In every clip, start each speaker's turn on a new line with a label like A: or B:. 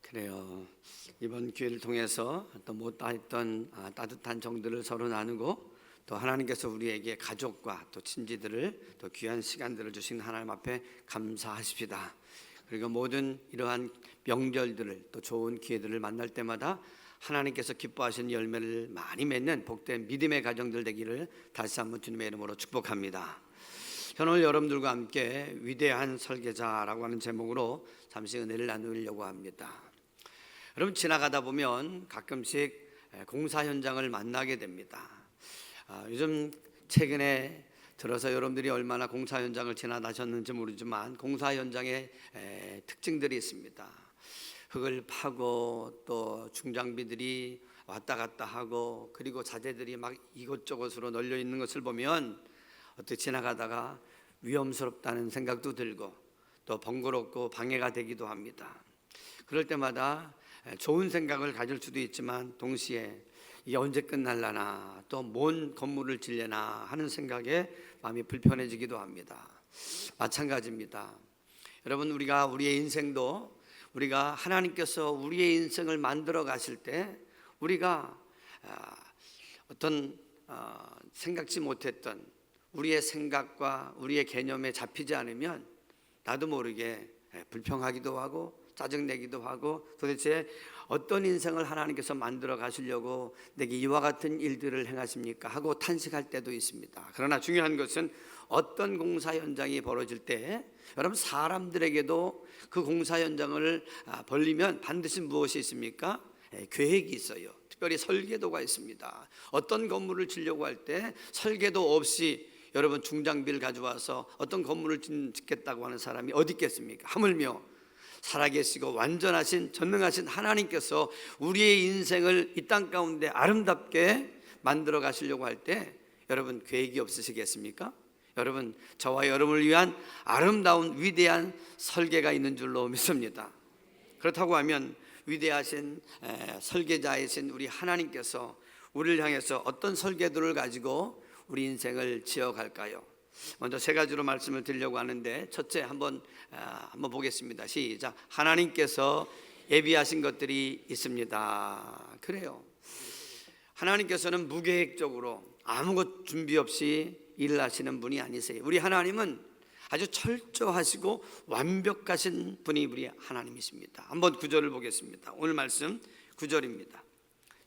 A: 그래요. 이번 기회를 통해서 또 못다 했던 따뜻한 정들을 서로 나누고 또 하나님께서 우리에게 가족과 또 친지들을 또 귀한 시간들을 주신 하나님 앞에 감사하십시다. 그리고 모든 이러한 명절들을 또 좋은 기회들을 만날 때마다 하나님께서 기뻐하시는 열매를 많이 맺는 복된 믿음의 가정들 되기를 다시 한번 주님의 이름으로 축복합니다. 오늘 여러분들과 함께 위대한 설계자라고 하는 제목으로 잠시 은혜를 나누려고 합니다. 여러분, 지나가다 보면 가끔씩 공사 현장을 만나게 됩니다. 요즘 최근에 들어서 여러분들이 얼마나 공사 현장을 지나다셨는지 모르지만 공사 현장에 특징들이 있습니다. 흙을 파고 또 중장비들이 왔다 갔다 하고 그리고 자재들이 막 이곳저곳으로 널려 있는 것을 보면 어떻게 지나가다가 위험스럽다는 생각도 들고 또 번거롭고 방해가 되기도 합니다. 그럴 때마다 좋은 생각을 가질 수도 있지만 동시에 이게 언제 끝날라나 또 뭔 건물을 지려나 하는 생각에 마음이 불편해지기도 합니다. 마찬가지입니다. 여러분, 우리의 인생도 우리가 하나님께서 우리의 인생을 만들어 가실 때 우리가 어떤 생각지 못했던 우리의 생각과 우리의 개념에 잡히지 않으면 나도 모르게 불평하기도 하고 짜증내기도 하고 도대체 어떤 인생을 하나님께서 만들어 가시려고 내게 이와 같은 일들을 행하십니까 하고 탄식할 때도 있습니다. 그러나 중요한 것은 어떤 공사 현장이 벌어질 때 여러분, 사람들에게도 그 공사 현장을 벌리면 반드시 무엇이 있습니까? 계획이 있어요. 특별히 설계도가 있습니다. 어떤 건물을 지려고 할 때 설계도 없이 여러분 중장비를 가져와서 어떤 건물을 짓겠다고 하는 사람이 어디 있겠습니까? 하물며 살아계시고 완전하신 전능하신 하나님께서 우리의 인생을 이 땅 가운데 아름답게 만들어 가시려고 할 때 여러분 계획이 없으시겠습니까? 여러분, 저와 여러분을 위한 아름다운 위대한 설계가 있는 줄로 믿습니다. 그렇다고 하면 위대하신 설계자이신 우리 하나님께서 우리를 향해서 어떤 설계도를 가지고 우리 인생을 지어갈까요? 먼저 세 가지로 말씀을 드리려고 하는데 첫째 한번 보겠습니다. 시작. 하나님께서 예비하신 것들이 있습니다. 그래요. 하나님께서는 무계획적으로 아무것 준비 없이 일을 하시는 분이 아니세요. 우리 하나님은 아주 철저하시고 완벽하신 분이 우리 하나님이십니다. 한번 9절을 보겠습니다. 오늘 말씀 9절입니다.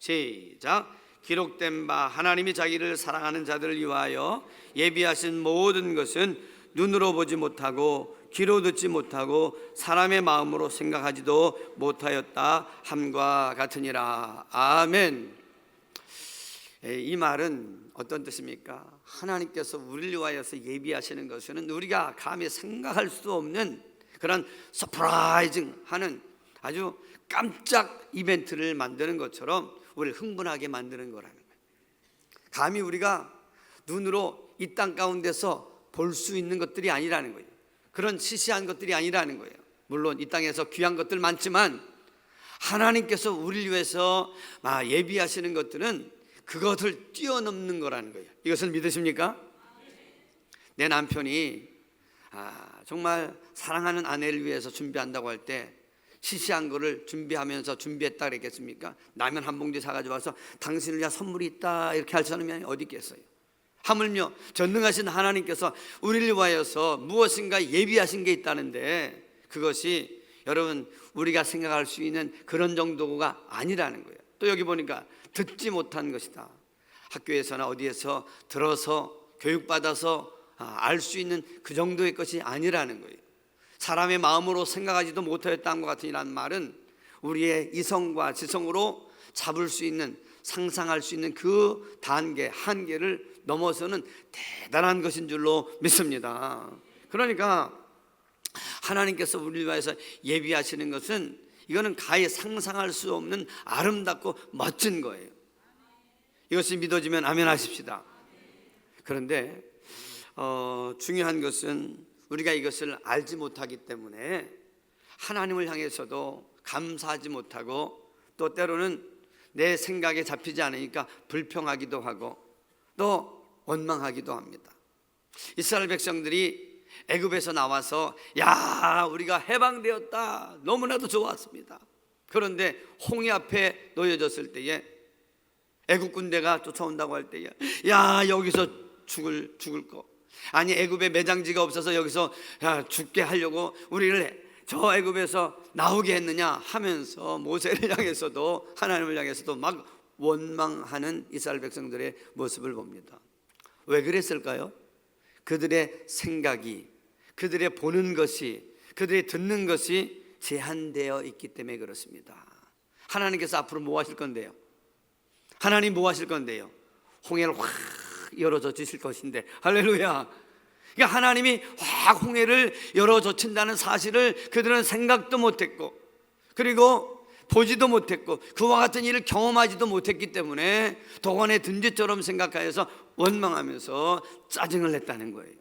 A: 시작. 기록된 바 하나님이 자기를 사랑하는 자들을 위하여 예비하신 모든 것은 눈으로 보지 못하고 귀로 듣지 못하고 사람의 마음으로 생각하지도 못하였다 함과 같으니라. 아멘. 이 말은 어떤 뜻입니까? 하나님께서 우리를 위하여서 예비하시는 것은 우리가 감히 생각할 수 없는 그런 서프라이징 하는 아주 깜짝 이벤트를 만드는 것처럼 우리를 흥분하게 만드는 거라는 거예요. 감히 우리가 눈으로 이 땅 가운데서 볼 수 있는 것들이 아니라는 거예요. 그런 시시한 것들이 아니라는 거예요. 물론 이 땅에서 귀한 것들 많지만 하나님께서 우리를 위해서 예비하시는 것들은 그것을 뛰어넘는 거라는 거예요. 이것을 믿으십니까? 내 남편이 정말 사랑하는 아내를 위해서 준비한다고 할 때 시시한 거를 준비하면서 준비했다 그랬겠습니까? 라면 한 봉지 사가지고 와서 당신을 위한 선물이 있다 이렇게 할 사람이 어디 있겠어요? 하물며 전능하신 하나님께서 우리를 위하여서 무엇인가 예비하신 게 있다는데 그것이 여러분 우리가 생각할 수 있는 그런 정도가 아니라는 거예요. 또 여기 보니까 듣지 못한 것이다. 학교에서나 어디에서 들어서 교육받아서 알 수 있는 그 정도의 것이 아니라는 거예요. 사람의 마음으로 생각하지도 못하였다는 것 같으니라는 말은 우리의 이성과 지성으로 잡을 수 있는 상상할 수 있는 그 단계 한계를 넘어서는 대단한 것인 줄로 믿습니다. 그러니까 하나님께서 우리를 위해서 예비하시는 것은 이거는 가히 상상할 수 없는 아름답고 멋진 거예요. 이것이 믿어지면 아멘 하십시다. 그런데 중요한 것은 우리가 이것을 알지 못하기 때문에 하나님을 향해서도 감사하지 못하고 또 때로는 내 생각에 잡히지 않으니까 불평하기도 하고 또 원망하기도 합니다. 이스라엘 백성들이 애굽에서 나와서 야 우리가 해방되었다 너무나도 좋았습니다. 그런데 홍해 앞에 놓여졌을 때에 애굽 군대가 쫓아온다고 할 때에 야 여기서 죽을 거 아니 애굽에 매장지가 없어서 여기서 야 죽게 하려고 우리를 저 애굽에서 나오게 했느냐 하면서 모세를 향해서도 하나님을 향해서도 막 원망하는 이스라엘 백성들의 모습을 봅니다. 왜 그랬을까요? 그들의 생각이, 그들의 보는 것이, 그들의 듣는 것이 제한되어 있기 때문에 그렇습니다. 하나님께서 앞으로 뭐 하실 건데요? 하나님 뭐 하실 건데요? 홍해를 확 열어젖히실 것인데, 할렐루야. 그러니까 하나님이 확 홍해를 열어젖힌다는 사실을 그들은 생각도 못했고, 그리고 보지도 못했고, 그와 같은 일을 경험하지도 못했기 때문에 도관의 든지처럼 생각하여서 원망하면서 짜증을 냈다는 거예요.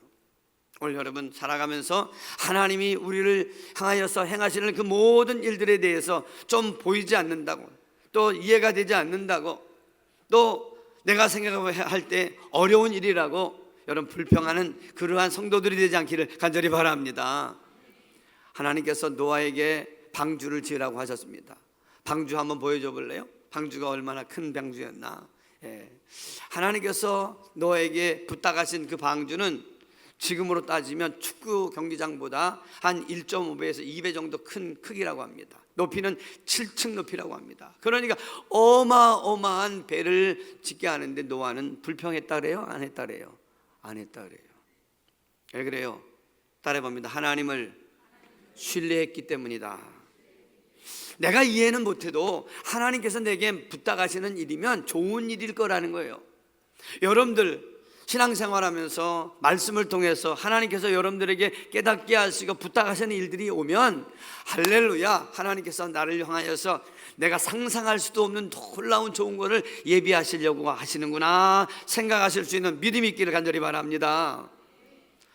A: 오늘 여러분 살아가면서 하나님이 우리를 향하여서 행하시는 그 모든 일들에 대해서 좀 보이지 않는다고, 또 이해가 되지 않는다고, 또 내가 생각할 때 어려운 일이라고 여러분 불평하는 그러한 성도들이 되지 않기를 간절히 바랍니다. 하나님께서 노아에게 방주를 지으라고 하셨습니다. 방주 한번 보여줘 볼래요? 방주가 얼마나 큰 방주였나. 하나님께서 노아에게 부탁하신 그 방주는 지금으로 따지면 축구 경기장보다 한 1.5배에서 2배 정도 큰 크기라고 합니다. 높이는 7층 높이라고 합니다. 그러니까 어마어마한 배를 짓게 하는데 노아는 불평했다 그래요? 안 했다 그래요? 안 했다 그래요. 왜 그래요? 따라해봅니다. 하나님을 신뢰했기 때문이다. 내가 이해는 못해도 하나님께서 내게 부탁하시는 일이면 좋은 일일 거라는 거예요. 여러분들 신앙생활하면서 말씀을 통해서 하나님께서 여러분들에게 깨닫게 하시고 부탁하시는 일들이 오면 할렐루야, 하나님께서 나를 향하여서 내가 상상할 수도 없는 놀라운 좋은 것을 예비하시려고 하시는구나 생각하실 수 있는 믿음이 있기를 간절히 바랍니다.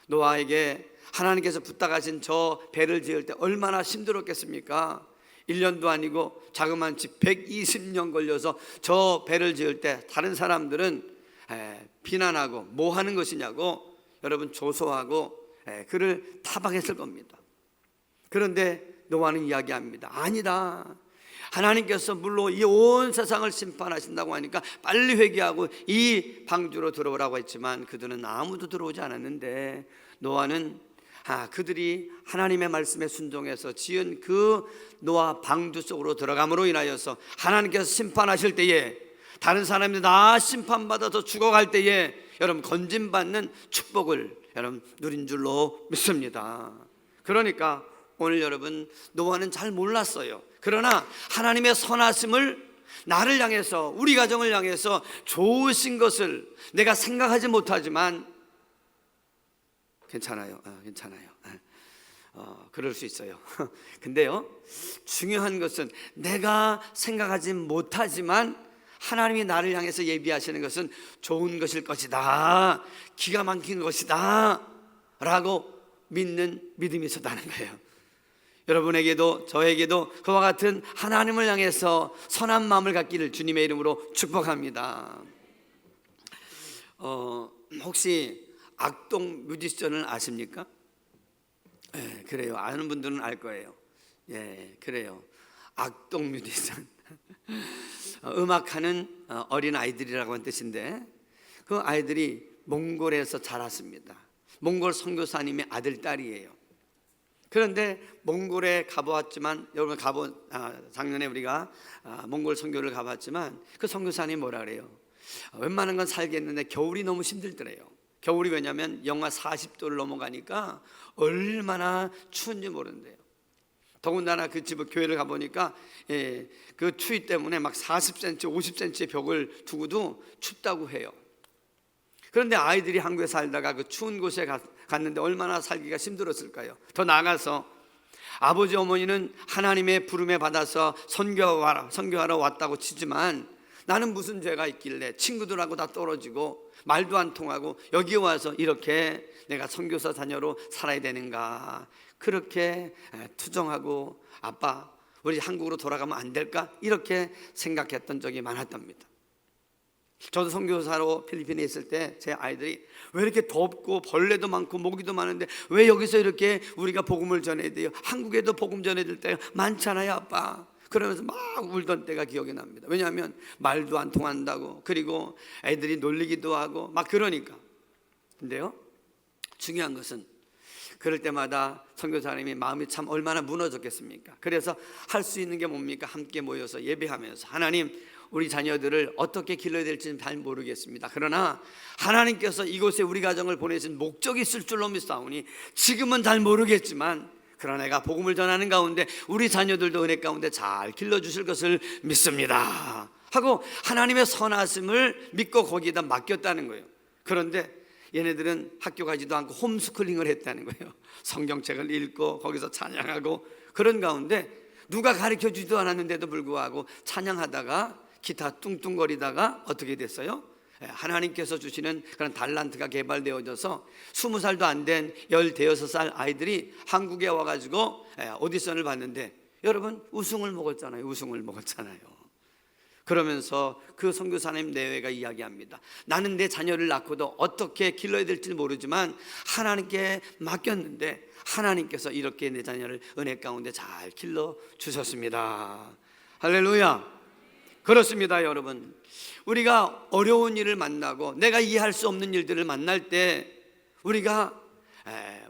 A: 노아에게 하나님께서 부탁하신 저 배를 지을 때 얼마나 힘들었겠습니까? 1년도 아니고 자그마치 120년 걸려서 저 배를 지을 때 다른 사람들은 비난하고 뭐 하는 것이냐고 여러분 조소하고 그를 타박했을 겁니다. 그런데 노아는 이야기합니다. 아니다. 하나님께서 물론 이 온 세상을 심판하신다고 하니까 빨리 회개하고 이 방주로 들어오라고 했지만 그들은 아무도 들어오지 않았는데 노아는 그들이 하나님의 말씀에 순종해서 지은 그 노아 방주 속으로 들어감으로 인하여서 하나님께서 심판하실 때에 다른 사람들이 다 심판받아서 죽어갈 때에 여러분 건진받는 축복을 여러분 누린 줄로 믿습니다. 그러니까 오늘 여러분 노아는 잘 몰랐어요. 그러나 하나님의 선하심을 나를 향해서 우리 가정을 향해서 좋으신 것을 내가 생각하지 못하지만 괜찮아요. 그럴 수 있어요. 근데요 중요한 것은 내가 생각하지 못하지만 하나님이 나를 향해서 예비하시는 것은 좋은 것일 것이다, 기가 막힌 것이다 라고 믿는 믿음이 있었다는 거예요. 여러분에게도 저에게도 그와 같은 하나님을 향해서 선한 마음을 갖기를 주님의 이름으로 축복합니다. 혹시 악동 뮤지션을 아십니까? 그래요. 아는 분들은 알 거예요. 그래요. 악동 뮤지션. 음악하는 어린 아이들이라고 하는 뜻인데 그 아이들이 몽골에서 자랐습니다. 몽골 선교사님의 아들 딸이에요. 그런데 몽골에 가보았지만 여러분 작년에 우리가 몽골 선교를 가봤지만 그 선교사님이 뭐라 그래요? 웬만한 건 살겠는데 겨울이 너무 힘들더래요. 겨울이 왜냐면 영하 40도를 넘어가니까 얼마나 추운지 모른대요. 더군다나 그 집을 교회를 가보니까 그 추위 때문에 막 40cm, 50cm의 벽을 두고도 춥다고 해요. 그런데 아이들이 한국에 살다가 그 추운 곳에 갔는데 얼마나 살기가 힘들었을까요? 더 나아가서 아버지 어머니는 하나님의 부름에 받아서 선교하러 왔다고 치지만 나는 무슨 죄가 있길래 친구들하고 다 떨어지고 말도 안 통하고 여기 와서 이렇게 내가 선교사 자녀로 살아야 되는가, 그렇게 투정하고 아빠 우리 한국으로 돌아가면 안 될까 이렇게 생각했던 적이 많았답니다. 저도 선교사로 필리핀에 있을 때 제 아이들이 왜 이렇게 덥고 벌레도 많고 모기도 많은데 왜 여기서 이렇게 우리가 복음을 전해야 돼요? 한국에도 복음 전해야 될 때가 많잖아요 아빠. 그러면서 막 울던 때가 기억이 납니다. 왜냐하면 말도 안 통한다고, 그리고 애들이 놀리기도 하고 막 그러니까. 근데요, 중요한 것은 그럴 때마다 선교사님이 마음이 참 얼마나 무너졌겠습니까? 그래서 할 수 있는 게 뭡니까? 함께 모여서 예배하면서, 하나님, 우리 자녀들을 어떻게 길러야 될지는 잘 모르겠습니다. 그러나 하나님께서 이곳에 우리 가정을 보내신 목적이 있을 줄로 믿사오니, 지금은 잘 모르겠지만 그러나 내가 복음을 전하는 가운데 우리 자녀들도 은혜 가운데 잘 길러주실 것을 믿습니다 하고 하나님의 선하심을 믿고 거기에다 맡겼다는 거예요. 그런데 얘네들은 학교 가지도 않고 홈스쿨링을 했다는 거예요. 성경책을 읽고 거기서 찬양하고, 그런 가운데 누가 가르쳐 주지도 않았는데도 불구하고 찬양하다가 기타 뚱뚱거리다가 어떻게 됐어요? 하나님께서 주시는 그런 달란트가 개발되어져서 20살도 안 된 16살 아이들이 한국에 와가지고 오디션을 봤는데, 여러분, 우승을 먹었잖아요. 우승을 먹었잖아요. 그러면서 그 선교사님 내외가 이야기합니다. 나는 내 자녀를 낳고도 어떻게 길러야 될지 모르지만 하나님께 맡겼는데 하나님께서 이렇게 내 자녀를 은혜 가운데 잘 길러 주셨습니다. 할렐루야. 그렇습니다, 여러분. 우리가 어려운 일을 만나고 내가 이해할 수 없는 일들을 만날 때 우리가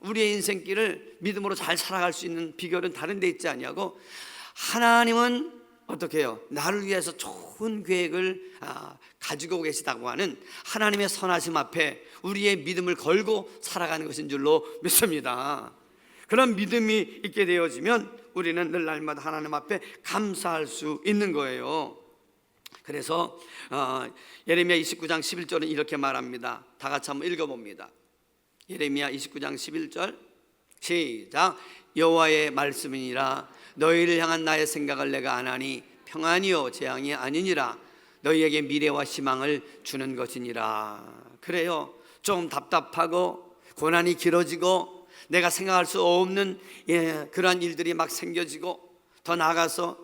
A: 우리의 인생길을 믿음으로 잘 살아갈 수 있는 비결은 다른 데 있지 않냐고, 하나님은 어떻게 해요? 나를 위해서 좋은 계획을 가지고 계시다고 하는 하나님의 선하심 앞에 우리의 믿음을 걸고 살아가는 것인 줄로 믿습니다. 그런 믿음이 있게 되어지면 우리는 늘 날마다 하나님 앞에 감사할 수 있는 거예요. 그래서 예레미야 29장 11절은 이렇게 말합니다. 다 같이 한번 읽어봅니다. 예레미야 29장 11절 시작. 여호와의 말씀이니라. 너희를 향한 나의 생각을 내가 아나니 평안이요 재앙이 아니니라. 너희에게 미래와 희망을 주는 것이니라. 그래요, 좀 답답하고 고난이 길어지고 내가 생각할 수 없는 그러한 일들이 막 생겨지고, 더 나아가서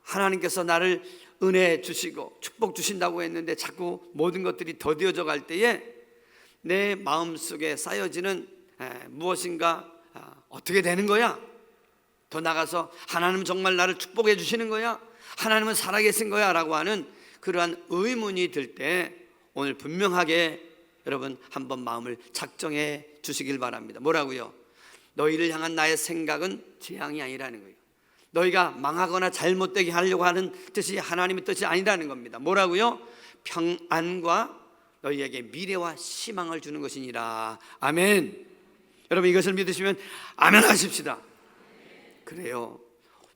A: 하나님께서 나를 은혜 주시고 축복 주신다고 했는데 자꾸 모든 것들이 더디어져 갈 때에 내 마음속에 쌓여지는 무엇인가, 어떻게 되는 거야? 더 나가서 하나님은 정말 나를 축복해 주시는 거야? 하나님은 살아계신 거야? 라고 하는 그러한 의문이 들 때 오늘 분명하게 여러분 한번 마음을 작정해 주시길 바랍니다. 뭐라고요? 너희를 향한 나의 생각은 재앙이 아니라는 거예요. 너희가 망하거나 잘못되게 하려고 하는 뜻이 하나님의 뜻이 아니라는 겁니다. 뭐라고요? 평안과 너희에게 미래와 희망을 주는 것이니라. 아멘. 여러분, 이것을 믿으시면 아멘 하십시다. 그래요,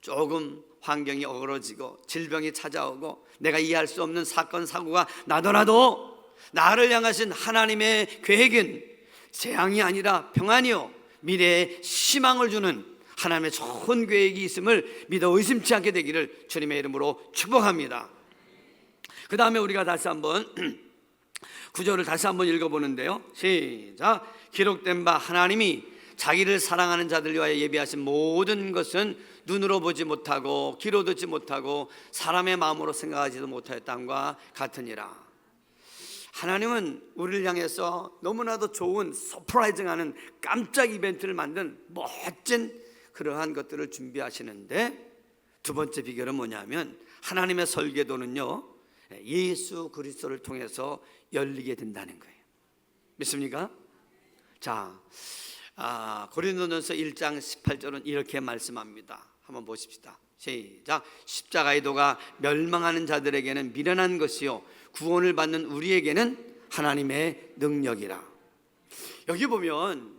A: 조금 환경이 어그러지고 질병이 찾아오고 내가 이해할 수 없는 사건 사고가 나더라도 나를 향하신 하나님의 계획은 재앙이 아니라 평안이요 미래에 희망을 주는 하나님의 좋은 계획이 있음을 믿어 의심치 않게 되기를 주님의 이름으로 축복합니다. 그 다음에 우리가 다시 한번 구절을 다시 한번 읽어보는데요. 시작. 기록된 바 하나님이 자기를 사랑하는 자들 위하여 예비하신 모든 것은 눈으로 보지 못하고 귀로 듣지 못하고 사람의 마음으로 생각하지도 못하였다함과 같으니라. 하나님은 우리를 향해서 너무나도 좋은 서프라이징하는 깜짝 이벤트를 만든 멋진 그러한 것들을 준비하시는데, 두 번째 비결은 뭐냐면 하나님의 설계도는요 예수 그리스도를 통해서 열리게 된다는 거예요. 믿습니까? 자, 고린도전서 1장 18절은 이렇게 말씀합니다. 한번 보십시다. 시작. 십자가의 도가 멸망하는 자들에게는 미련한 것이요 구원을 받는 우리에게는 하나님의 능력이라. 여기 보면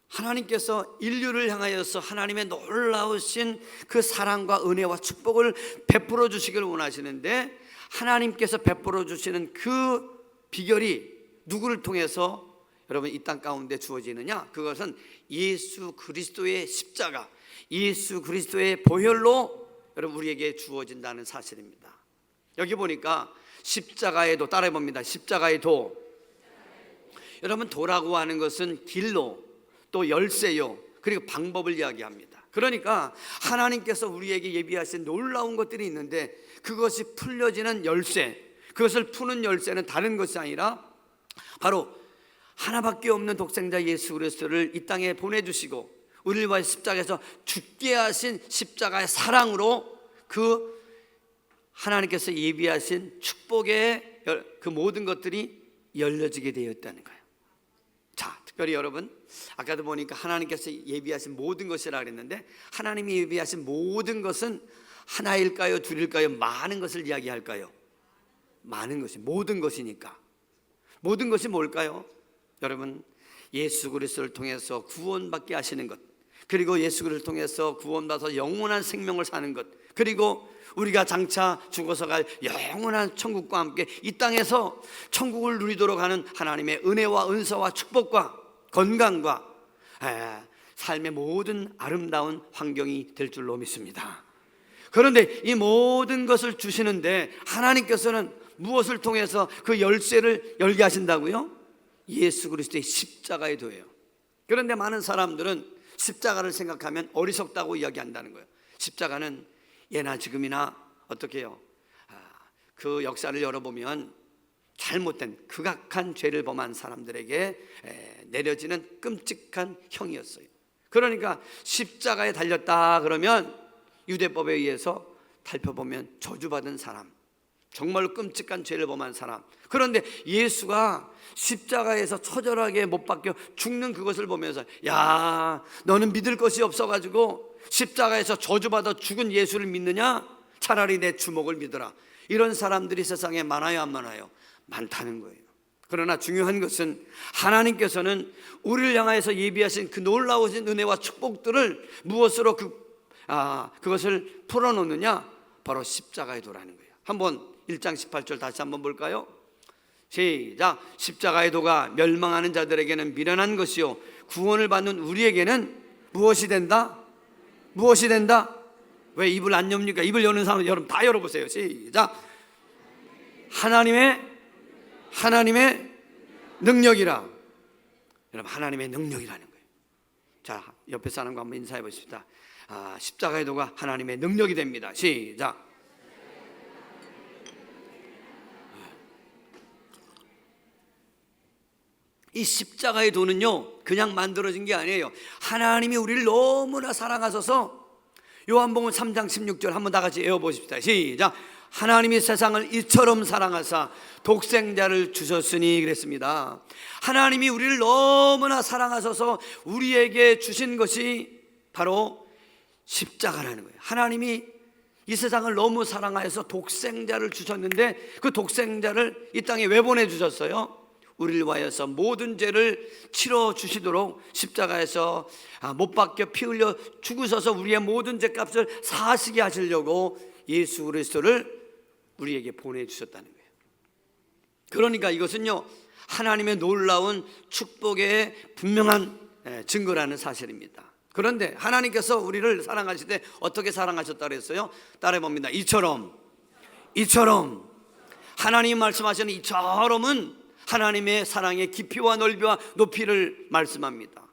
A: 하나님께서 인류를 향하여서 하나님의 놀라우신 그 사랑과 은혜와 축복을 베풀어 주시길 원하시는데, 하나님께서 베풀어 주시는 그 비결이 누구를 통해서 여러분 이 땅 가운데 주어지느냐? 그것은 예수 그리스도의 십자가, 예수 그리스도의 보혈로 여러분 우리에게 주어진다는 사실입니다. 여기 보니까 십자가의 도, 따라해 봅니다. 십자가의 도. 여러분, 도라고 하는 것은 길로, 또 열쇠요, 그리고 방법을 이야기합니다. 그러니까 하나님께서 우리에게 예비하신 놀라운 것들이 있는데, 그것이 풀려지는 열쇠, 그것을 푸는 열쇠는 다른 것이 아니라 바로 하나밖에 없는 독생자 예수 그리스도를 이 땅에 보내주시고 우리를 위하여 십자가에서 죽게 하신 십자가의 사랑으로 그 하나님께서 예비하신 축복의 그 모든 것들이 열려지게 되었다는 거예요. 자, 특별히 여러분, 아까도 보니까 하나님께서 예비하신 모든 것이라 그랬는데, 하나님이 예비하신 모든 것은 하나일까요, 둘일까요, 많은 것을 이야기할까요? 많은 것이, 모든 것이니까. 모든 것이 뭘까요? 여러분, 예수 그리스도를 통해서 구원받게 하시는 것, 그리고 예수 그리스도를 통해서 구원받아서 영원한 생명을 사는 것, 그리고 우리가 장차 죽어서 갈 영원한 천국과 함께 이 땅에서 천국을 누리도록 하는 하나님의 은혜와 은사와 축복과 건강과 삶의 모든 아름다운 환경이 될 줄로 믿습니다. 그런데 이 모든 것을 주시는데 하나님께서는 무엇을 통해서 그 열쇠를 열게 하신다고요? 예수 그리스도의 십자가의 도예요. 그런데 많은 사람들은 십자가를 생각하면 어리석다고 이야기한다는 거예요. 십자가는 예나 지금이나 어떻게 해요? 그 역사를 열어보면 잘못된 극악한 죄를 범한 사람들에게 내려지는 끔찍한 형이었어요. 그러니까 십자가에 달렸다 그러면 유대법에 의해서 살펴보면 저주받은 사람, 정말로 끔찍한 죄를 범한 사람. 그런데 예수가 십자가에서 처절하게 못 박혀 죽는 그것을 보면서, 야, 너는 믿을 것이 없어가지고 십자가에서 저주받아 죽은 예수를 믿느냐? 차라리 내 주먹을 믿어라. 이런 사람들이 세상에 많아요, 안 많아요? 많다는 거예요. 그러나 중요한 것은 하나님께서는 우리를 향하여서 예비하신 그 놀라우신 은혜와 축복들을 무엇으로 그것을 풀어놓느냐? 바로 십자가에 도라는 거예요. 한번 1장 18절 다시 한번 볼까요? 시작. 십자가의 도가 멸망하는 자들에게는 미련한 것이요 구원을 받는 우리에게는 무엇이 된다? 무엇이 된다? 왜 입을 안 엽니까? 입을 여는 사람 여러분 다 열어보세요. 시작. 하나님의 능력이라. 여러분, 하나님의 능력이라는 거예요. 자, 옆에 사람과 한번 인사해 보십시다. 십자가의 도가 하나님의 능력이 됩니다. 시작. 이 십자가의 도는요 그냥 만들어진 게 아니에요. 하나님이 우리를 너무나 사랑하셔서, 요한복음 3장 16절 한번 다 같이 외워보십시다. 시작. 하나님이 세상을 이처럼 사랑하사 독생자를 주셨으니 그랬습니다. 하나님이 우리를 너무나 사랑하셔서 우리에게 주신 것이 바로 십자가라는 거예요. 하나님이 이 세상을 너무 사랑하여서 독생자를 주셨는데, 그 독생자를 이 땅에 왜 보내주셨어요? 우리를 위하여서 모든 죄를 치러 주시도록 십자가에서 못 박혀 피 흘려 죽으셔서 우리의 모든 죄값을 사하시게 하시려고 예수 그리스도를 우리에게 보내주셨다는 거예요. 그러니까 이것은요 하나님의 놀라운 축복의 분명한 증거라는 사실입니다. 그런데 하나님께서 우리를 사랑하실 때 어떻게 사랑하셨다고 했어요? 따라해봅니다. 이처럼. 하나님 말씀하시는 이처럼은 하나님의 사랑의 깊이와 넓이와 높이를 말씀합니다.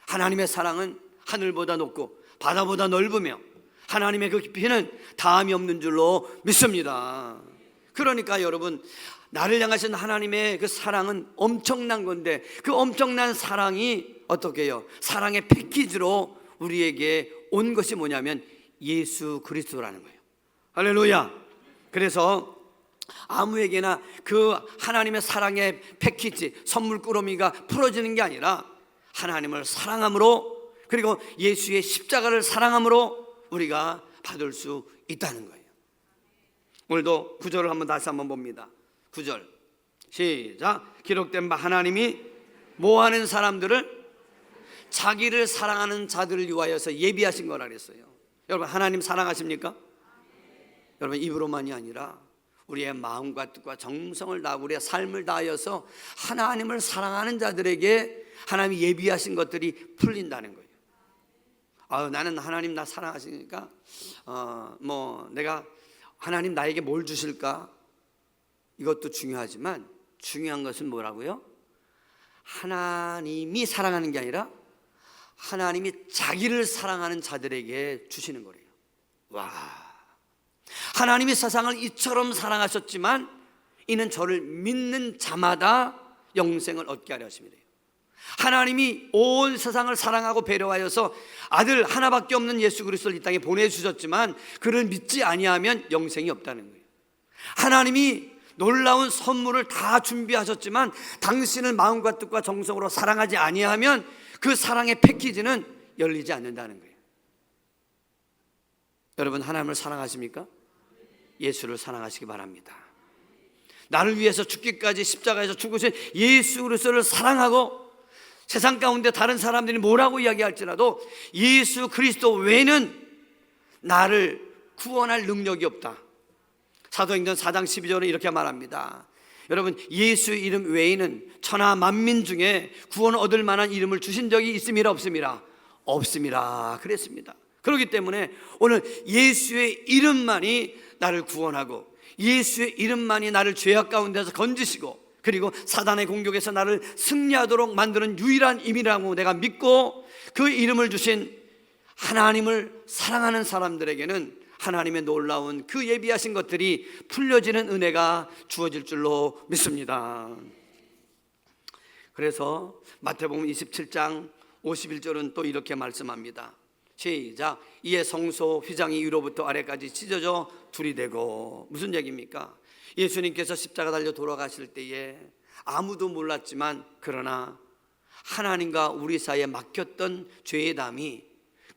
A: 하나님의 사랑은 하늘보다 높고 바다보다 넓으며 하나님의 그 깊이는 다함이 없는 줄로 믿습니다. 그러니까 여러분, 나를 향하신 하나님의 그 사랑은 엄청난 건데, 그 엄청난 사랑이 어떻게 해요? 사랑의 패키지로 우리에게 온 것이 뭐냐면 예수 그리스도라는 거예요. 할렐루야. 그래서 아무에게나 그 하나님의 사랑의 패키지, 선물 꾸러미가 풀어지는 게 아니라 하나님을 사랑함으로, 그리고 예수의 십자가를 사랑함으로 우리가 받을 수 있다는 거예요. 오늘도 9절을 다시 한번 봅니다. 9절 시작. 기록된 바 하나님이 뭐하는 사람들을? 자기를 사랑하는 자들을 위하여서 예비하신 거라 그랬어요. 여러분, 하나님 사랑하십니까? 여러분, 입으로만이 아니라 우리의 마음과 뜻과 정성을 다하고 우리의 삶을 다하여서 하나님을 사랑하는 자들에게 하나님이 예비하신 것들이 풀린다는 거예요. 나는 하나님 나 사랑하시니까 내가 하나님 나에게 뭘 주실까? 이것도 중요하지만 중요한 것은 뭐라고요? 하나님이 사랑하는 게 아니라 하나님이 자기를 사랑하는 자들에게 주시는 거예요. 와, 하나님이 세상을 이처럼 사랑하셨지만 이는 저를 믿는 자마다 영생을 얻게 하려 하심이래요. 하나님이 온 세상을 사랑하고 배려하여서 아들 하나밖에 없는 예수 그리스도를 이 땅에 보내주셨지만 그를 믿지 아니하면 영생이 없다는 거예요. 하나님이 놀라운 선물을 다 준비하셨지만 당신을 마음과 뜻과 정성으로 사랑하지 아니하면 그 사랑의 패키지는 열리지 않는다는 거예요. 여러분, 하나님을 사랑하십니까? 예수를 사랑하시기 바랍니다. 나를 위해서 죽기까지 십자가에서 죽으신 예수 그리스도를 사랑하고 세상 가운데 다른 사람들이 뭐라고 이야기할지라도 예수 그리스도 외에는 나를 구원할 능력이 없다. 사도행전 4장 12절은 이렇게 말합니다. 여러분, 예수 이름 외에는 천하 만민 중에 구원을 얻을 만한 이름을 주신 적이 있음이라 없음이라? 없음이라 그랬습니다. 그렇기 때문에 오늘 예수의 이름만이 나를 구원하고 예수의 이름만이 나를 죄악 가운데서 건지시고 그리고 사단의 공격에서 나를 승리하도록 만드는 유일한 이름이라고 내가 믿고 그 이름을 주신 하나님을 사랑하는 사람들에게는 하나님의 놀라운 그 예비하신 것들이 풀려지는 은혜가 주어질 줄로 믿습니다. 그래서 마태복음 27장 51절은 또 이렇게 말씀합니다. 시작. 이에 성소 휘장이 위로부터 아래까지 찢어져 둘이 되고. 무슨 얘기입니까? 예수님께서 십자가 달려 돌아가실 때에 아무도 몰랐지만 그러나 하나님과 우리 사이에 막혔던 죄의 담이,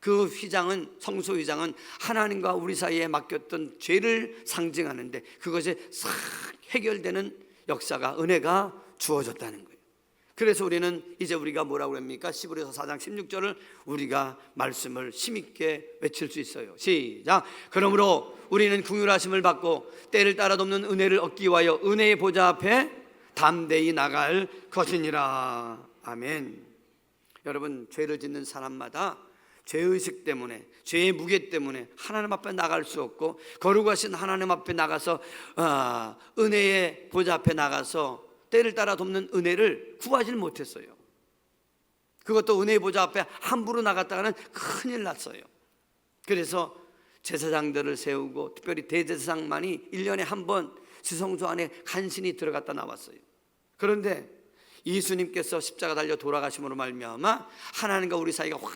A: 그 휘장은, 성소 휘장은 하나님과 우리 사이에 막혔던 죄를 상징하는데 그것이 싹 해결되는 역사가, 은혜가 주어졌다는 거예요. 그래서 우리는 이제 우리가 뭐라고 합니까? 시브리서 4장 16절을 우리가 말씀을 힘있게 외칠 수 있어요. 시작. 그러므로 우리는 긍휼하심을 받고 때를 따라 돕는 은혜를 얻기 위하여 은혜의 보좌 앞에 담대히 나갈 것이니라. 아멘. 여러분, 죄를 짓는 사람마다 죄의식 때문에, 죄의 무게 때문에 하나님 앞에 나갈 수 없고 거룩하신 하나님 앞에 나가서 은혜의 보좌 앞에 나가서 때를 따라 돕는 은혜를 구하지 못했어요. 그것도 은혜의 보좌 앞에 함부로 나갔다가는 큰일 났어요. 그래서 제사장들을 세우고 특별히 대제사장만이 1년에 한 번 지성소 안에 간신히 들어갔다 나왔어요. 그런데 예수님께서 십자가 달려 돌아가심으로 말미암아 하나님과 우리 사이가 확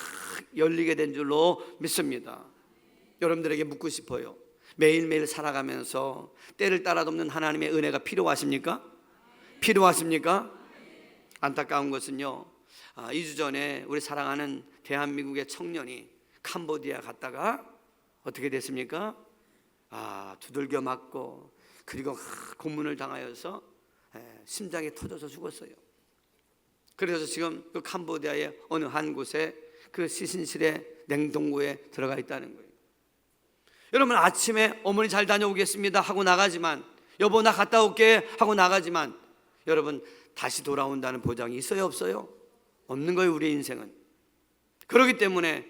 A: 열리게 된 줄로 믿습니다. 여러분들에게 묻고 싶어요. 매일매일 살아가면서 때를 따라 돕는 하나님의 은혜가 필요하십니까? 필요하십니까? 안타까운 것은요, 2주 전에 우리 사랑하는 대한민국의 청년이 캄보디아 갔다가 어떻게 됐습니까? 두들겨 맞고 그리고 고문을 당하여서 심장이 터져서 죽었어요. 그래서 지금 그 캄보디아의 어느 한 곳에 그 시신실에 냉동고에 들어가 있다는 거예요. 여러분, 아침에 어머니 잘 다녀오겠습니다 하고 나가지만, 여보 나 갔다 올게 하고 나가지만, 여러분 다시 돌아온다는 보장이 있어요 없어요? 없는 거예요. 우리의 인생은. 그렇기 때문에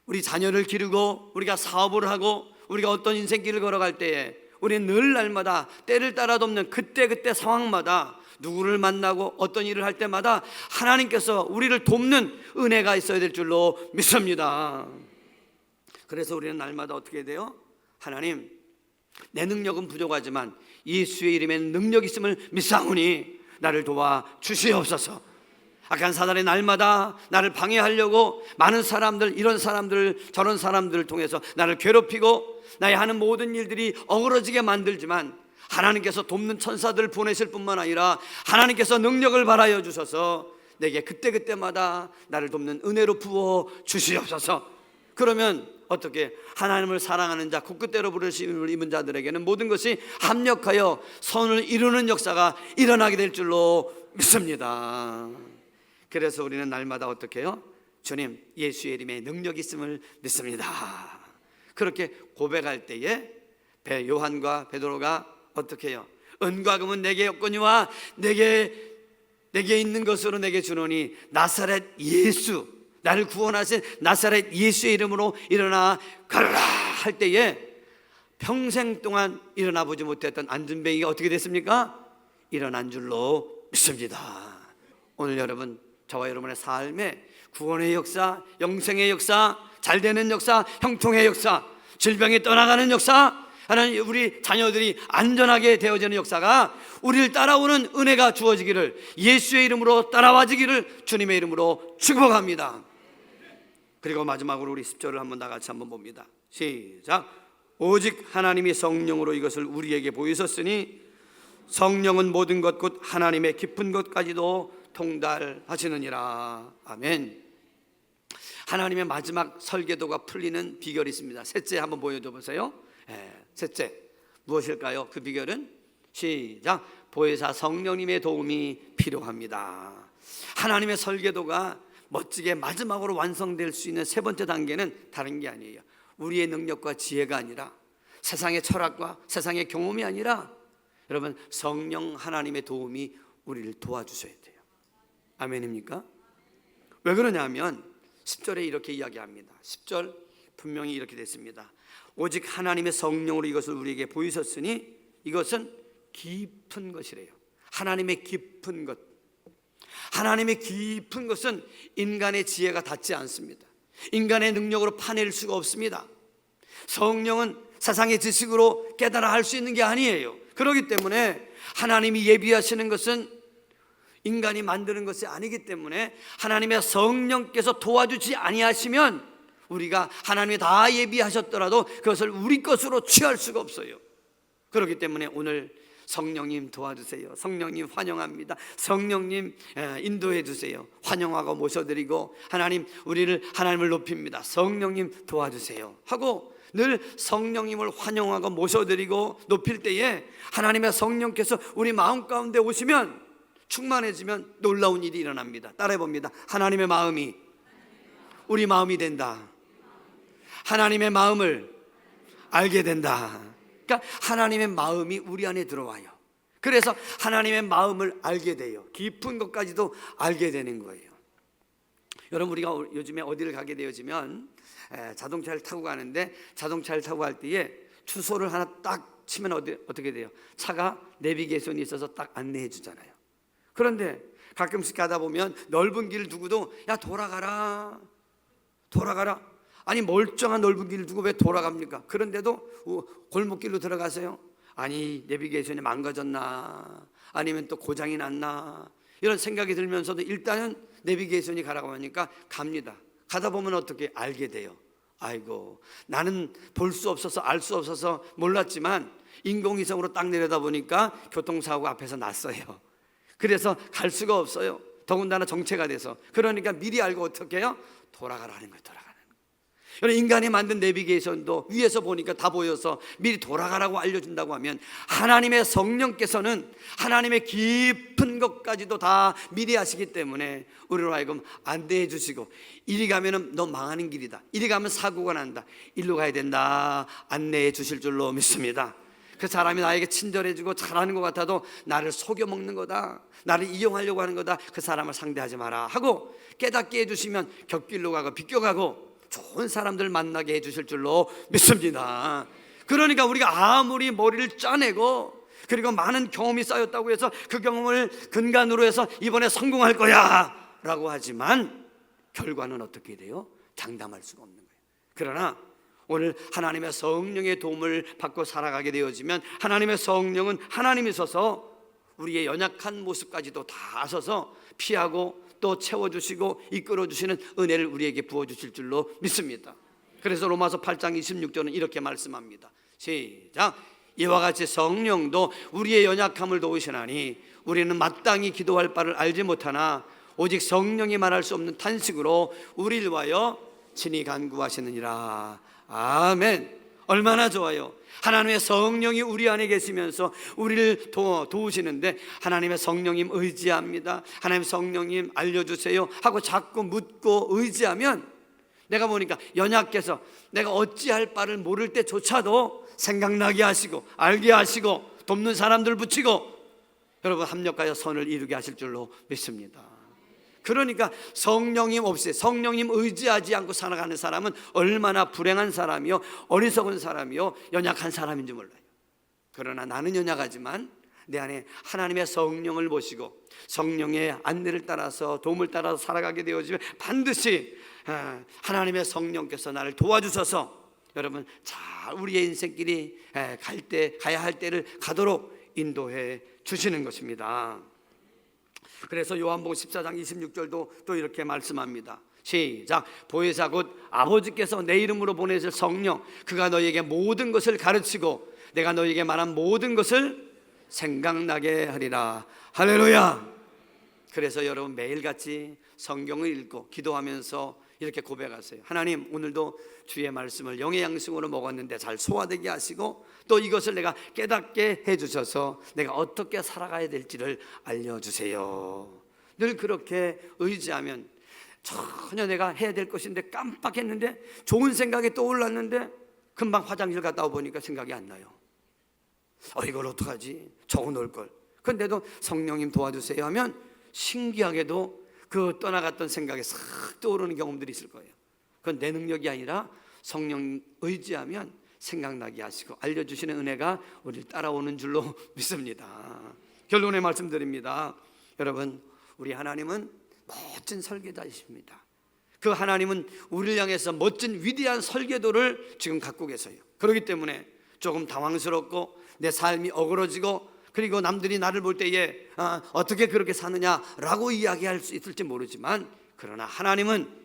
A: 우리 자녀를 기르고 우리가 사업을 하고 우리가 어떤 인생길을 걸어갈 때에 우리는 늘 날마다 때를 따라 돕는 그때그때 상황마다 누구를 만나고 어떤 일을 할 때마다 하나님께서 우리를 돕는 은혜가 있어야 될 줄로 믿습니다. 그래서 우리는 날마다 어떻게 돼요? 하나님, 내 능력은 부족하지만 예수의 이름에 능력이 있음을 믿사오니 나를 도와 주시옵소서. 악한 사단이 날마다 나를 방해하려고 많은 사람들, 이런 사람들 저런 사람들을 통해서 나를 괴롭히고 나의 하는 모든 일들이 어그러지게 만들지만 하나님께서 돕는 천사들을 보내실 뿐만 아니라 하나님께서 능력을 발하여 주셔서 내게 그때그때마다 나를 돕는 은혜로 부어 주시옵소서. 그러면 어떻게? 하나님을 사랑하는 자, 굳건대로 부르심을 입은 자들에게는 모든 것이 합력하여 선을 이루는 역사가 일어나게 될 줄로 믿습니다. 그래서 우리는 날마다 어떻게 해요? 주님, 예수의 이름에 능력이 있음을 믿습니다. 그렇게 고백할 때에 요한과 베드로가 어떻게 해요? 은과 금은 내게 없거니와 내게 있는 것으로 내게 주노니 나사렛 예수, 나를 구원하신 나사렛 예수의 이름으로 일어나 가라 할 때에 평생 동안 일어나 보지 못했던 안진뱅이가 어떻게 됐습니까? 일어난 줄로 믿습니다. 오늘 여러분, 저와 여러분의 삶에 구원의 역사, 영생의 역사, 잘되는 역사, 형통의 역사, 질병이 떠나가는 역사, 하나님, 우리 자녀들이 안전하게 되어지는 역사가 우리를 따라오는 은혜가 주어지기를, 예수의 이름으로 따라와지기를 주님의 이름으로 축복합니다. 그리고 마지막으로 우리 10절을 한번 다 같이 한번 봅니다. 시작. 오직 하나님이 성령으로 이것을 우리에게 보이셨으니 성령은 모든 것 곧 하나님의 깊은 것까지도 통달하시느니라. 아멘. 하나님의 마지막 설계도가 풀리는 비결이 있습니다. 셋째 한번 보여줘 보세요. 셋째 무엇일까요? 그 비결은 시작. 보혜사 성령님의 도움이 필요합니다. 하나님의 설계도가 멋지게 마지막으로 완성될 수 있는 세 번째 단계는 다른 게 아니에요. 우리의 능력과 지혜가 아니라, 세상의 철학과 세상의 경험이 아니라, 여러분, 성령 하나님의 도움이 우리를 도와주셔야 돼요. 아멘입니까? 왜 그러냐면 10절에 이렇게 이야기합니다. 10절 분명히 이렇게 됐습니다. 오직 하나님의 성령으로 이것을 우리에게 보이셨으니 이것은 깊은 것이래요. 하나님의 깊은 것. 하나님의 깊은 것은 인간의 지혜가 닿지 않습니다. 인간의 능력으로 파낼 수가 없습니다. 성령은 세상의 지식으로 깨달아 할 수 있는 게 아니에요. 그렇기 때문에 하나님이 예비하시는 것은 인간이 만드는 것이 아니기 때문에 하나님의 성령께서 도와주지 아니하시면 우리가 하나님이 다 예비하셨더라도 그것을 우리 것으로 취할 수가 없어요. 그렇기 때문에 오늘 성령님 도와주세요. 성령님 환영합니다. 성령님 인도해 주세요. 환영하고 모셔드리고, 하나님, 우리를 하나님을 높입니다. 성령님 도와주세요 하고 늘 성령님을 환영하고 모셔드리고 높일 때에 하나님의 성령께서 우리 마음 가운데 오시면, 충만해지면 놀라운 일이 일어납니다. 따라해 봅니다. 하나님의 마음이 우리 마음이 된다. 하나님의 마음을 알게 된다. 그러니까 하나님의 마음이 우리 안에 들어와요. 그래서 하나님의 마음을 알게 돼요. 깊은 것까지도 알게 되는 거예요. 여러분, 우리가 요즘에 어디를 가게 되어지면 자동차를 타고 가는데, 자동차를 타고 갈 때에 주소를 하나 딱 치면 어떻게 돼요? 차가 내비게이션이 있어서 딱 안내해 주잖아요. 그런데 가끔씩 가다 보면 넓은 길을 두고도 야 돌아가라, 돌아가라. 아니, 멀쩡한 넓은 길을 두고 왜 돌아갑니까? 그런데도 골목길로 들어가세요. 아니, 내비게이션이 망가졌나, 아니면 또 고장이 났나, 이런 생각이 들면서도 일단은 내비게이션이 가라고 하니까 갑니다. 가다 보면 어떻게 알게 돼요. 아이고, 나는 볼 수 없어서 알 수 없어서 몰랐지만 인공위성으로 딱 내려다 보니까 교통사고 앞에서 났어요. 그래서 갈 수가 없어요. 더군다나 정체가 돼서. 그러니까 미리 알고 어떻게 해요? 돌아가라는 거예요. 돌아가라는 거예요. 여러분, 인간이 만든 내비게이션도 위에서 보니까 다 보여서 미리 돌아가라고 알려준다고 하면, 하나님의 성령께서는 하나님의 깊은 것까지도 다 미리 아시기 때문에 우리로 하여금 안내해 주시고, 이리 가면은 너 망하는 길이다, 이리 가면 사고가 난다, 일로 가야 된다 안내해 주실 줄로 믿습니다. 그 사람이 나에게 친절해지고 잘하는 것 같아도 나를 속여먹는 거다, 나를 이용하려고 하는 거다, 그 사람을 상대하지 마라 하고 깨닫게 해주시면 곁길로 가고 비껴가고 좋은 사람들 만나게 해주실 줄로 믿습니다. 그러니까 우리가 아무리 머리를 짜내고 그리고 많은 경험이 쌓였다고 해서 그 경험을 근간으로 해서 이번에 성공할 거야 라고 하지만 결과는 어떻게 돼요? 장담할 수가 없는 거예요. 그러나 오늘 하나님의 성령의 도움을 받고 살아가게 되어지면, 하나님의 성령은 하나님이 서서 우리의 연약한 모습까지도 다 아셔서 피하고 또 채워주시고 이끌어주시는 은혜를 우리에게 부어주실 줄로 믿습니다. 그래서 로마서 8장 26절은 이렇게 말씀합니다. 시작. 이와 같이 성령도 우리의 연약함을 도우시나니 우리는 마땅히 기도할 바를 알지 못하나 오직 성령이 말할 수 없는 탄식으로 우리를 위하여 친히 간구하시느니라. 아멘. 얼마나 좋아요. 하나님의 성령이 우리 안에 계시면서 우리를 도우시는데, 하나님의 성령님 의지합니다, 하나님의 성령님 알려주세요 하고 자꾸 묻고 의지하면, 내가 보니까 연약해서 내가 어찌할 바를 모를 때조차도 생각나게 하시고 알게 하시고 돕는 사람들 붙이고 여러분 합력하여 선을 이루게 하실 줄로 믿습니다. 그러니까 성령님 없이, 성령님 의지하지 않고 살아가는 사람은 얼마나 불행한 사람이요, 어리석은 사람이요, 연약한 사람인지 몰라요. 그러나 나는 연약하지만 내 안에 하나님의 성령을 모시고 성령의 안내를 따라서 도움을 따라서 살아가게 되어지면 반드시 하나님의 성령께서 나를 도와주셔서 여러분 잘 우리의 인생길이 가야 할 때를 가도록 인도해 주시는 것입니다. 그래서 요한복음 14장 26절도 또 이렇게 말씀합니다. 시작. 보혜사 곧 아버지께서 내 이름으로 보내실 성령, 그가 너희에게 모든 것을 가르치고 내가 너희에게 말한 모든 것을 생각나게 하리라. 할렐루야. 그래서 여러분 매일같이 성경을 읽고 기도하면서 이렇게 고백하세요. 하나님, 오늘도 주의 말씀을 영의 양식으로 먹었는데 잘 소화되게 하시고 또 이것을 내가 깨닫게 해주셔서 내가 어떻게 살아가야 될지를 알려주세요. 늘 그렇게 의지하면 전혀 내가 해야 될 것인데 깜빡했는데 좋은 생각이 떠올랐는데 금방 화장실 갔다 오보니까 생각이 안 나요. 이걸 어떡하지? 적어놓을 걸. 근데도 성령님 도와주세요 하면 신기하게도 그 떠나갔던 생각이 싹 떠오르는 경험들이 있을 거예요. 그건 내 능력이 아니라 성령 의지하면 생각나게 하시고 알려주시는 은혜가 우리를 따라오는 줄로 믿습니다. 결론의 말씀드립니다. 여러분, 우리 하나님은 멋진 설계자이십니다. 그 하나님은 우리를 향해서 멋진 위대한 설계도를 지금 갖고 계세요. 그렇기 때문에 조금 당황스럽고 내 삶이 어그러지고 그리고 남들이 나를 볼 때에 어떻게 그렇게 사느냐라고 이야기할 수 있을지 모르지만, 그러나 하나님은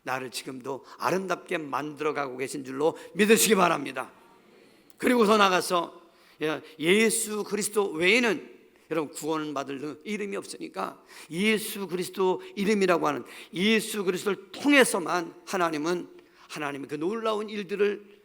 A: 나를 지금도 아름답게 만들어가고 계신 줄로 믿으시기 바랍니다. 그리고서 나가서 예수 그리스도 외에는 여러분 구원을 받을 이름이 없으니까 예수 그리스도 이름이라고 하는 예수 그리스도를 통해서만 하나님은 하나님의 그 놀라운 일들을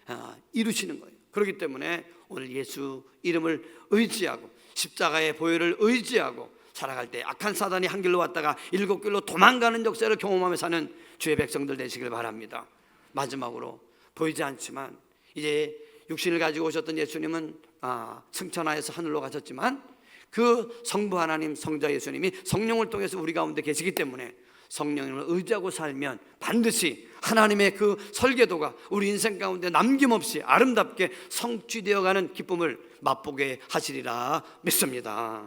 A: 이루시는 거예요. 그렇기 때문에 오늘 예수 이름을 의지하고 십자가의 보혈을 의지하고 살아갈 때 악한 사단이 한 길로 왔다가 일곱 길로 도망가는 역사를 경험하며 사는 주의 백성들 되시길 바랍니다. 마지막으로, 보이지 않지만 이제 육신을 가지고 오셨던 예수님은 승천하여서 하늘로 가셨지만 그 성부 하나님 성자 예수님이 성령을 통해서 우리 가운데 계시기 때문에 성령님을 의지하고 살면 반드시 하나님의 그 설계도가 우리 인생 가운데 남김없이 아름답게 성취되어가는 기쁨을 맛보게 하시리라 믿습니다.